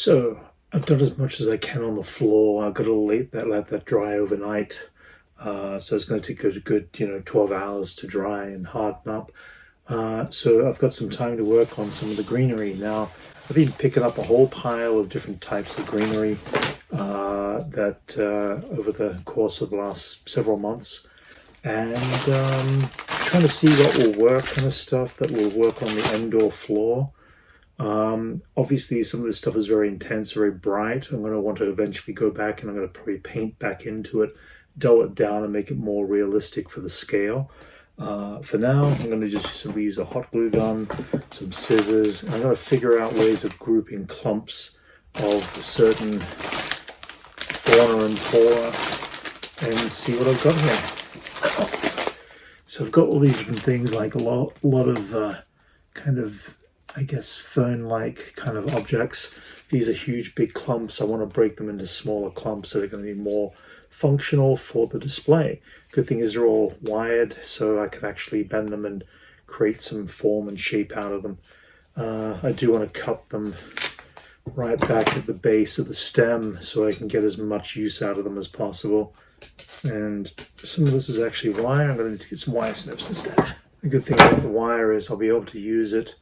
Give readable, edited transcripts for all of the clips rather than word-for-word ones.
So I've done as much as I can on the floor. I've got to let that dry overnight. So it's going to take a good 12 hours to dry and harden up. So I've got some time to work on some of the greenery. Now, I've been picking up a whole pile of different types of greenery that over the course of the last several months, and trying to see what will work, kind of stuff that will work on the Endor floor. Obviously, some of this stuff is very intense, very bright. I'm going to want to eventually go back and I'm going to probably paint back into it, dull it down and make it more realistic for the scale. For now, I'm going to just simply use a hot glue gun, some scissors, and I'm going to figure out ways of grouping clumps of certain fauna and flora and see what I've got here. So I've got all these different things, like a lot of kind of, I guess, fern-like kind of objects. These are huge, big clumps. I want to break them into smaller clumps so they're going to be more functional for the display. Good thing is they're all wired, so I can actually bend them and create some form and shape out of them. I do want to cut them right back at the base of the stem so I can get as much use out of them as possible. And some of this is actually wire. I'm going to need to get some wire snips instead. The good thing about the wire is I'll be able to use it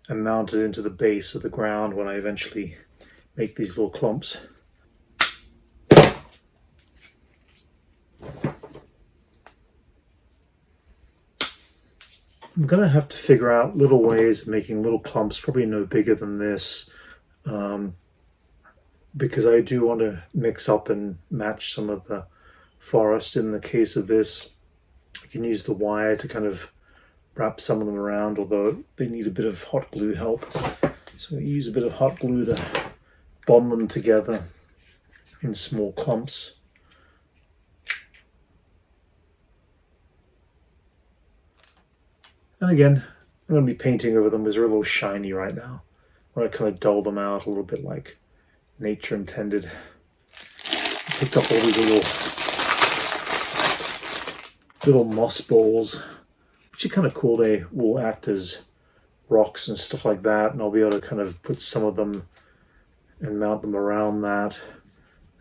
and mount it into the base of the ground when I eventually make these little clumps. I'm going to have to figure out little ways of making little clumps, probably no bigger than this, because I do want to mix up and match some of the forest. In the case of this, I can use the wire to kind of wrap some of them around, although they need a bit of hot glue help. So I use a bit of hot glue to bond them together in small clumps. And again, I'm going to be painting over them because they're a little shiny right now. I want to kind of dull them out a little bit like nature intended. I picked up all these little moss balls, which are kind of cool. They will act as rocks and stuff like that, and I'll be able to kind of put some of them and mount them around that.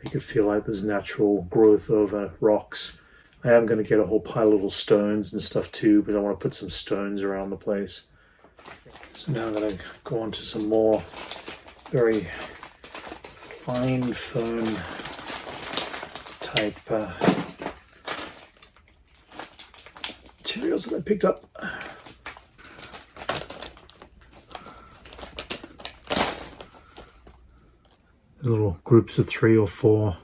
Make it feel like there's natural growth over rocks. I am going to get a whole pile of little stones and stuff too, but I want to put some stones around the place. So now I'm going to go on to some more very fine fern type materials that I picked up. Little groups of 3 or 4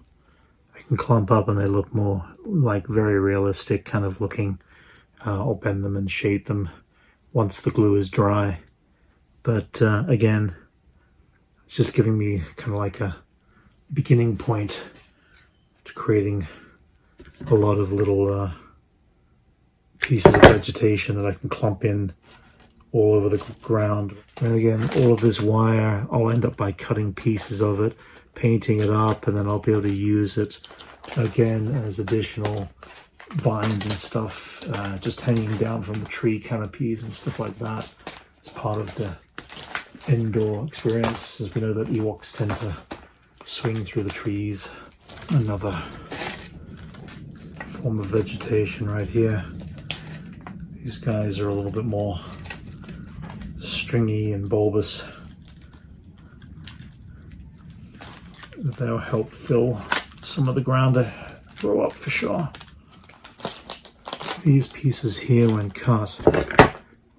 I can clump up and they look more like very realistic kind of looking. I'll bend them and shape them once the glue is dry, but again, it's just giving me kind of like a beginning point to creating a lot of little pieces of vegetation that I can clump in all over the ground. And again, all of this wire, I'll end up by cutting pieces of it, painting it up, and then I'll be able to use it again as additional vines and stuff, just hanging down from the tree canopies and stuff like that. It's part of the Endor experience, as we know that Ewoks tend to swing through the trees. Another form of vegetation right here. These guys are a little bit more stringy and bulbous. They'll help fill some of the ground to grow up for sure. These pieces here, when cut,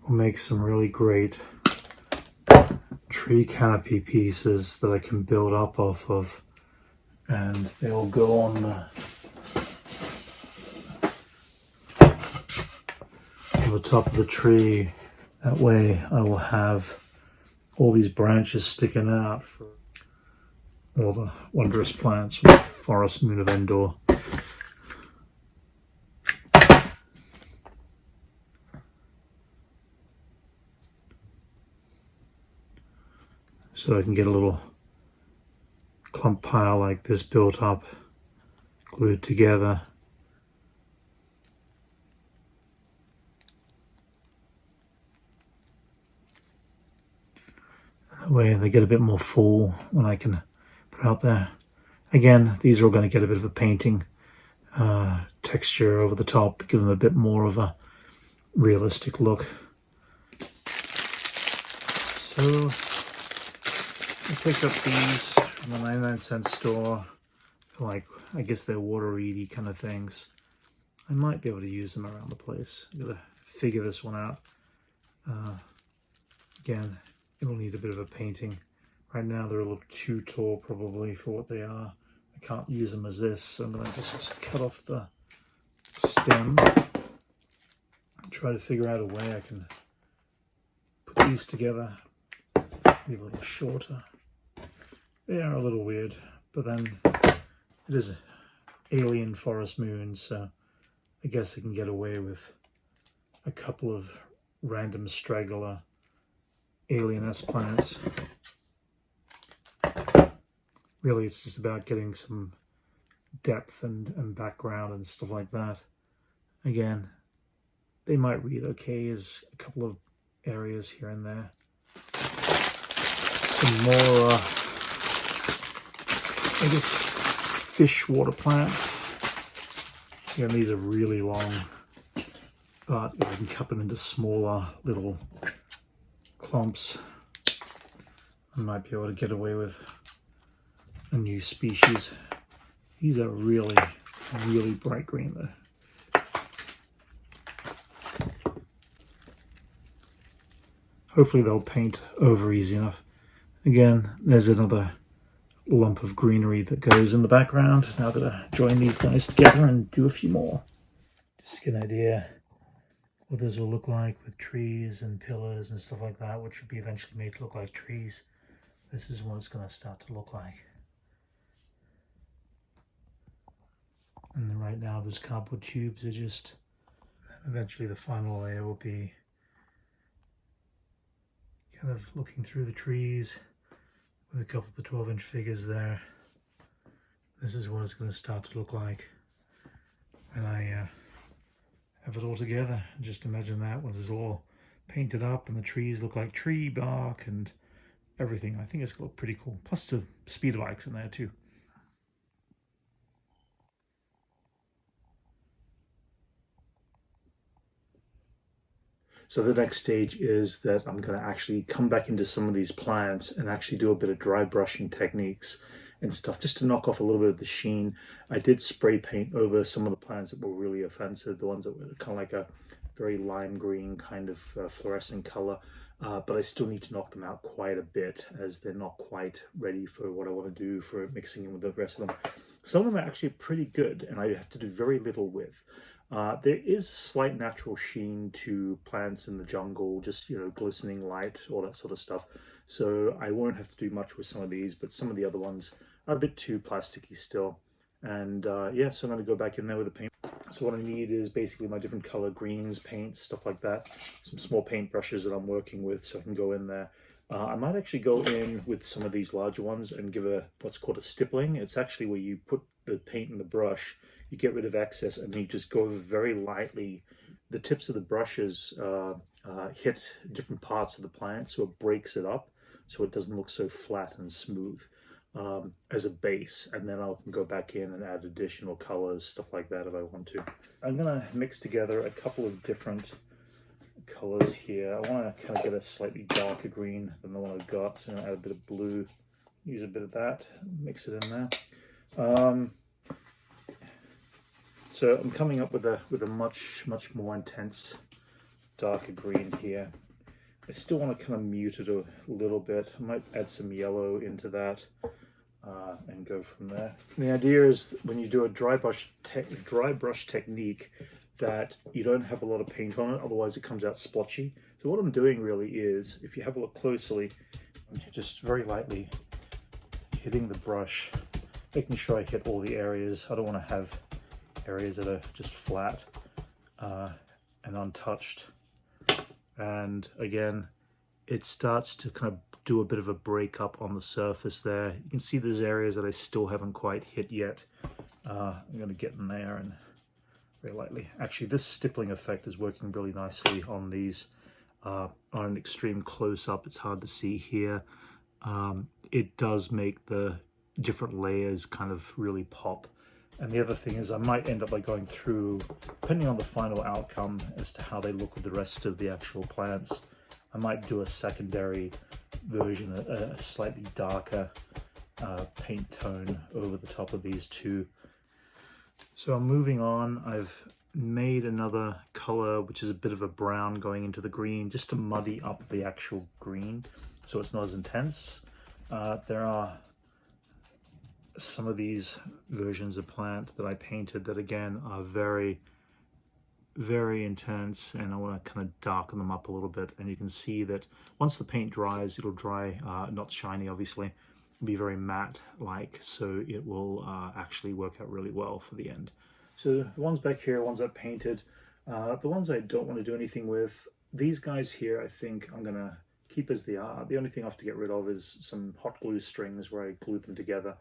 will make some really great tree canopy pieces that I can build up off of, and they'll go on the top of the tree. That way I will have all these branches sticking out for all the wondrous plants from the forest Moon of Endor. So I can get a little clump pile like this built up, glued together. That way they get a bit more full when I can put out there. Again, these are all going to get a bit of a painting texture over the top, give them a bit more of a realistic look. So I picked up these from the 99-cent store. Like, I guess they're water-reedy kind of things. I might be able to use them around the place. I'm gonna figure this one out. Again, it'll need a bit of a painting. Right now they're a little too tall probably for what they are. I can't use them as this, so I'm gonna just cut off the stem and try to figure out a way I can put these together, be a little shorter. They are a little weird, but then it is alien forest moon, so I guess I can get away with a couple of random straggler alien-esque plants. Really, it's just about getting some depth and background and stuff like that. Again, they might read okay as a couple of areas here and there. Some more, I guess, fish water plants. Again, these are really long, but if I can cut them into smaller little clumps, I might be able to get away with a new species. These are really, really bright green though. Hopefully they'll paint over easy enough. Again, there's another lump of greenery that goes in the background. Now I'm gonna join these guys together and do a few more. Just to get an idea what this will look like with trees and pillars and stuff like that, which would be eventually made to look like trees. This is what it's gonna start to look like. And then right now those cardboard tubes are just, eventually the final layer will be kind of looking through the trees with a couple of the 12-inch figures there. This is what it's going to start to look like when I have it all together. Just imagine that once it's all painted up and the trees look like tree bark and everything. I think it's going to look pretty cool. Plus the speeder bikes in there too. So the next stage is that I'm going to actually come back into some of these plants and actually do a bit of dry brushing techniques and stuff just to knock off a little bit of the sheen. I did spray paint over some of the plants that were really offensive, the ones that were kind of like a very lime green kind of fluorescent color, but I still need to knock them out quite a bit as they're not quite ready for what I want to do for mixing in with the rest of them. Some of them are actually pretty good and I have to do very little with. There is a slight natural sheen to plants in the jungle, just, you know, glistening light, all that sort of stuff. So I won't have to do much with some of these, but some of the other ones are a bit too plasticky still. And yeah, so I'm going to go back in there with the paint. So what I need is basically my different color greens, paints, stuff like that. Some small paint brushes that I'm working with so I can go in there. I might actually go in with some of these larger ones and give a what's called a stippling. It's actually where you put the paint in the brush, you get rid of excess, and then you just go over very lightly. The tips of the brushes hit different parts of the plant, so it breaks it up, so it doesn't look so flat and smooth as a base. And then I can go back in and add additional colors, stuff like that if I want to. I'm gonna mix together a couple of different colors here. I want to kind of get a slightly darker green than the one I've got, so I'm gonna add a bit of blue, use a bit of that, mix it in there. So I'm coming up with a much more intense darker green here. I still want to kind of mute it a little bit. I might add some yellow into that and go from there. And the idea is when you do a dry brush technique that you don't have a lot of paint on it, otherwise it comes out splotchy. So what I'm doing really is, if you have a look closely, I'm just very lightly hitting the brush, making sure I hit all the areas. I don't want to have areas that are just flat and untouched. And again, it starts to kind of do a bit of a break up on the surface there. You can see there's areas that I still haven't quite hit yet. I'm going to get in there and very lightly. Actually, this stippling effect is working really nicely on these. On an extreme close-up, it's hard to see here. It does make the different layers kind of really pop. And the other thing is I might end up by going through, depending on the final outcome as to how they look with the rest of the actual plants, I might do a secondary version, a slightly darker paint tone over the top of these two. So I'm moving on. I've made another color, which is a bit of a brown going into the green, just to muddy up the actual green so it's not as intense. There are some of these versions of plant that I painted that again are very, very intense, and I want to kind of darken them up a little bit. And you can see that once the paint dries, it'll dry, not shiny obviously, it'll be very matte like, so it will actually work out really well for the end. So the ones back here, ones I've painted, the ones I don't want to do anything with, these guys here I think I'm gonna keep as they are. The only thing I have to get rid of is some hot glue strings where I glued them together.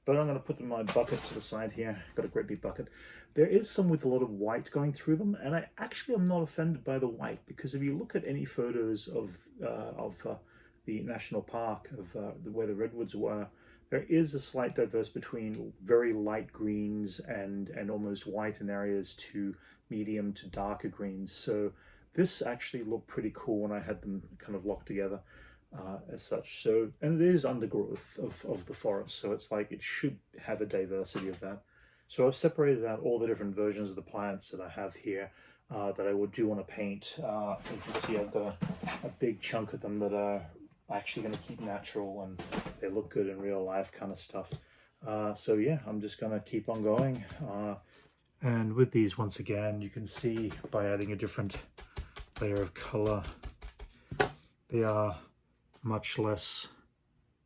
But I'm going to put them in my bucket to the side here. Got a great big bucket. There is some with a lot of white going through them, and I actually am not offended by the white, because if you look at any photos of the national park, of where the redwoods were, there is a slight diverse between very light greens and almost white in areas to medium to darker greens. So this actually looked pretty cool when I had them kind of locked together. As such. So, and it is undergrowth of the forest, so it's like it should have a diversity of that. So I've separated out all the different versions of the plants that I have here that I do want to paint. You can see I've got a big chunk of them that are actually going to keep natural and they look good in real life kind of stuff. So yeah, I'm just going to keep on going. And with these, once again, you can see by adding a different layer of color, they are much less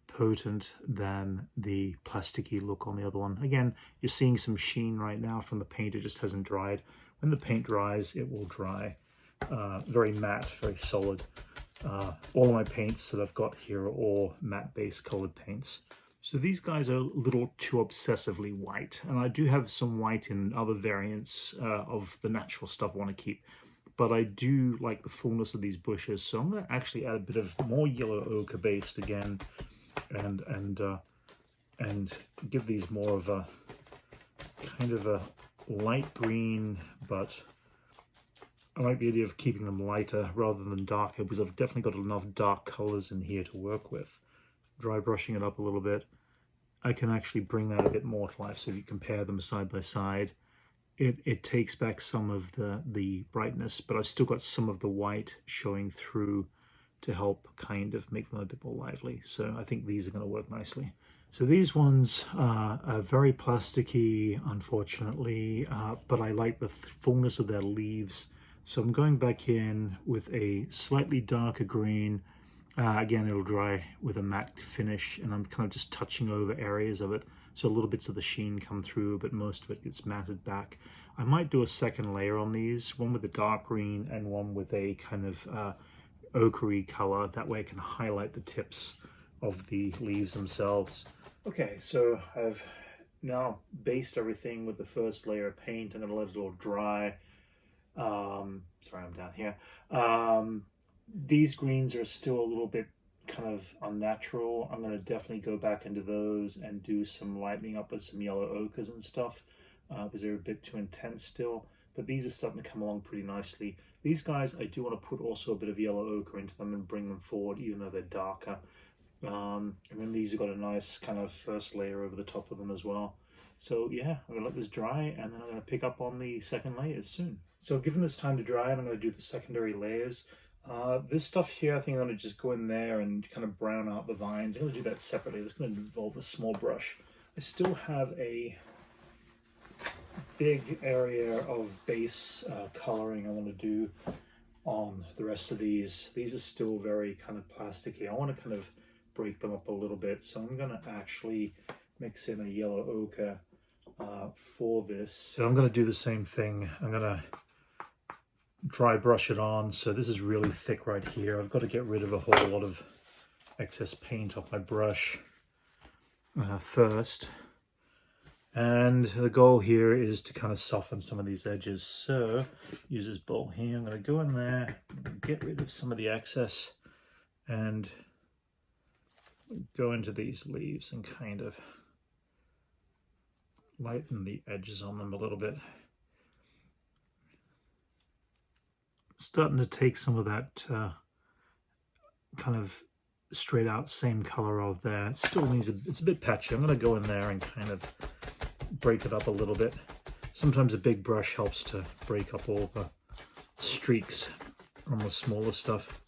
potent than the plasticky look on the other one. Again, you're seeing some sheen right now from the paint, it just hasn't dried. When the paint dries, it will dry. Very matte, very solid. All of my paints that I've got here are all matte base colored paints. So these guys are a little too obsessively white, and I do have some white in other variants of the natural stuff I want to keep. But I do like the fullness of these bushes, so I'm going to actually add a bit of more yellow ochre based again, and give these more of a kind of a light green, but I like the idea of keeping them lighter rather than darker, because I've definitely got enough dark colors in here to work with. Dry brushing it up a little bit, I can actually bring that a bit more to life. So if you compare them side by side, it takes back some of the brightness, but I've still got some of the white showing through to help kind of make them a bit more lively. So I think these are going to work nicely. So these ones are very plasticky, unfortunately, but I like the fullness of their leaves. So I'm going back in with a slightly darker green. Again, it'll dry with a matte finish, and I'm kind of just touching over areas of it. So little bits of the sheen come through, but most of it gets matted back. I might do a second layer on these, one with a dark green and one with a kind of ochre color. That way I can highlight the tips of the leaves themselves. Okay, so I've now based everything with the first layer of paint. I'm gonna let it all dry. Sorry, I'm down here. These greens are still a little bit kind of unnatural. I'm going to definitely go back into those and do some lightening up with some yellow ochres and stuff, because they're a bit too intense still, but these are starting to come along pretty nicely. These guys, I do want to put also a bit of yellow ochre into them and bring them forward, even though they're darker. And then these have got a nice kind of first layer over the top of them as well. So yeah, I'm going to let this dry, and then I'm going to pick up on the second layers soon. So given this time to dry, I'm going to do the secondary layers. This stuff here, I think I'm going to just go in there and kind of brown out the vines. I'm going to do that separately. This is going to involve a small brush. I still have a big area of base coloring I want to do on the rest of these. These are still very kind of plasticky. I want to kind of break them up a little bit. So I'm going to actually mix in a yellow ochre for this. So I'm going to do the same thing. I'm going to dry brush it on. So this is really thick right here. I've got to get rid of a whole lot of excess paint off my brush first. And the goal here is to kind of soften some of these edges. So use this bowl here. I'm going to go in there, get rid of some of the excess, and go into these leaves and kind of lighten the edges on them a little bit. Starting to take some of that kind of straight out same color of there. It still needs it's a bit patchy. I'm going to go in there and kind of break it up a little bit. Sometimes a big brush helps to break up all the streaks on the smaller stuff.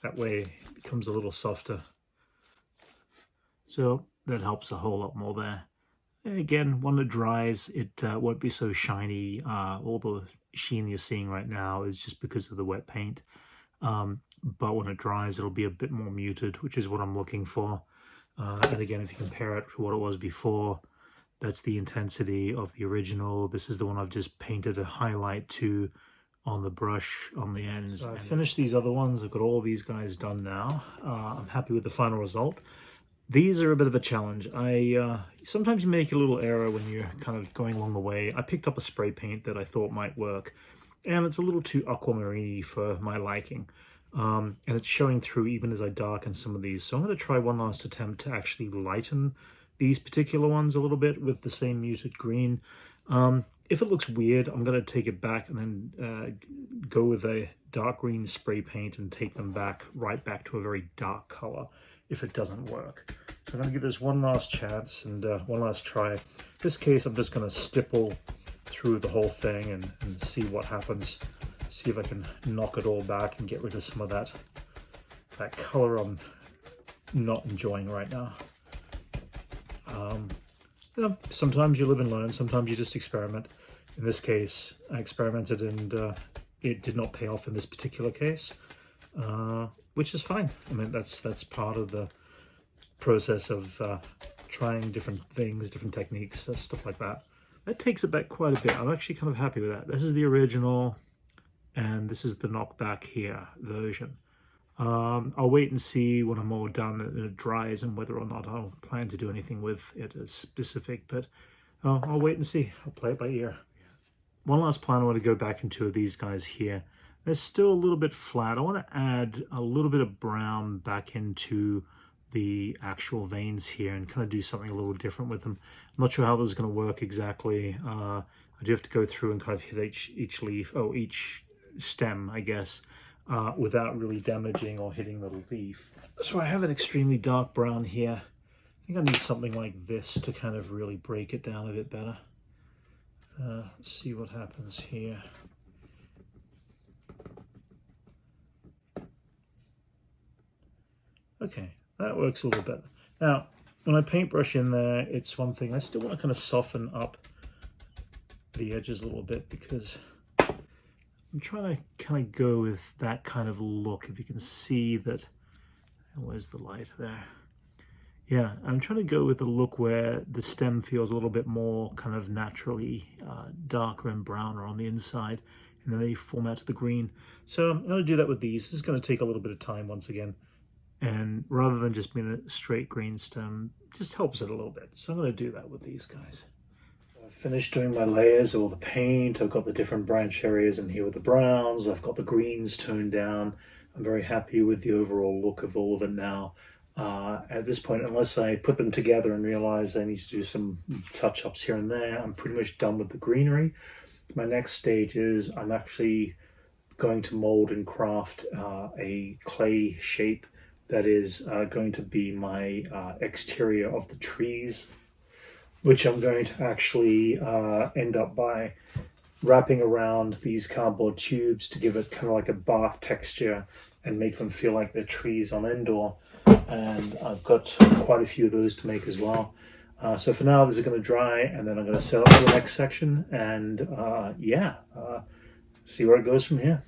That way it becomes a little softer. So that helps a whole lot more there. And again, when it dries, it won't be so shiny. All the sheen you're seeing right now is just because of the wet paint. But when it dries, it'll be a bit more muted, which is what I'm looking for. And again, if you compare it to what it was before, that's the intensity of the original. This is the one I've just painted a highlight to on the brush on the ends. So I finished these other ones. I've got all these guys done now. I'm happy with the final result. These are a bit of a challenge. Sometimes you make a little error when you're kind of going along the way. I picked up a spray paint that I thought might work, and it's a little too aquamarine-y for my liking. And it's showing through even as I darken some of these. So I'm going to try one last attempt to actually lighten these particular ones a little bit with the same muted green. If it looks weird, I'm going to take it back and then go with a dark green spray paint and take them back, right back to a very dark color if it doesn't work. So I'm going to give this one last chance and one last try. In this case, I'm just going to stipple through the whole thing and see what happens. See if I can knock it all back and get rid of some of that color I'm not enjoying right now. You know, sometimes you live and learn, sometimes you just experiment. In this case, I experimented and it did not pay off in this particular case, which is fine. I mean, that's part of the process of trying different things, different techniques, stuff like that. That takes it back quite a bit. I'm actually kind of happy with that. This is the original, and this is the knockback here version. I'll wait and see when I'm all done and it dries and whether or not I'll plan to do anything with it as specific, but I'll wait and see. I'll play it by ear. One last plan, I want to go back into these guys here. They're still a little bit flat. I want to add a little bit of brown back into the actual veins here and kind of do something a little different with them. I'm not sure how this is going to work exactly. I do have to go through and kind of hit each stem, I guess, without really damaging or hitting the leaf. So I have an extremely dark brown here. I think I need something like this to kind of really break it down a bit better. Let's see what happens here. Okay, that works a little better. Now, when I paintbrush in there, it's one thing. I still want to kind of soften up the edges a little bit because I'm trying to kind of go with that kind of look. If you can see that, where's the light there? Yeah, I'm trying to go with a look where the stem feels a little bit more kind of naturally darker and browner on the inside, and then they format to the green. So I'm going to do that with these. This is going to take a little bit of time once again, and rather than just being a straight green stem, just helps it a little bit. So I'm going to do that with these guys. I've finished doing my layers, all the paint. I've got the different branch areas in here with the browns. I've got the greens toned down. I'm very happy with the overall look of all of it now. At this point, unless I put them together and realize I need to do some touch-ups here and there, I'm pretty much done with the greenery. My next stage is I'm actually going to mold and craft a clay shape that is going to be my exterior of the trees, which I'm going to actually end up by wrapping around these cardboard tubes to give it kind of like a bark texture and make them feel like they're trees on Endor. And I've got quite a few of those to make as well. So for now, this is going to dry, and then I'm going to set up for the next section and see where it goes from here.